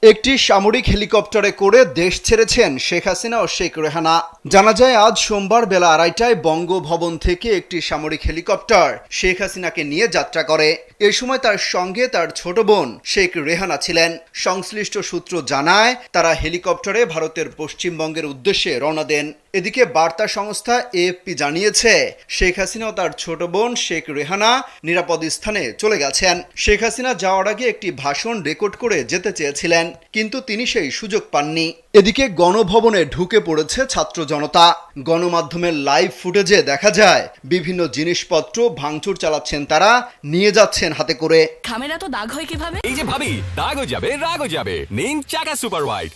একটি সামরিক হেলিকপ্টারে করে দেশ ছেড়েছেন শেখ হাসিনা ও শেখ রেহানা। জানা যায় আজ সোমবার বেলা 2:30টায় বঙ্গভবন থেকে একটি সামরিক হেলিকপ্টার শেখ হাসিনাকে নিয়ে যাত্রা করে। এ সময় তার সঙ্গে তার ছোট বোন শেখ রেহানা ছিলেন। সংশ্লিষ্ট সূত্র জানায় তারা হেলিকপ্টারে ভারতের পশ্চিমবঙ্গের উদ্দেশ্যে রওনা দেন। এদিকে বার্তা সংস্থা এএফপি জানিয়েছে শেখ হাসিনা ও তার ছোট বোন শেখ রেহানা নিরাপদ স্থানে চলে গেছেন। শেখ হাসিনা যাওয়ার আগে একটি ভাষণ রেকর্ড করে যেতে চেয়েছিলেন, কিন্তু তিনি সেই সুযোগ পাননি। এদিকে গণভবনে ঢুকে পড়েছে ছাত্র জনতা। গণমাধ্যমের লাইভ ফুটেজে দেখা যায় বিভিন্ন জিনিসপত্র ভাঙচুর চালাচ্ছেন তারা, নিয়ে যাচ্ছেন হাতে করে। খামেরা তো দাগ হয় কিভাবে? এই যে ভাবি, দাগও যাবে রাগও যাবে। নিন চাকা সুপার হোয়াইট।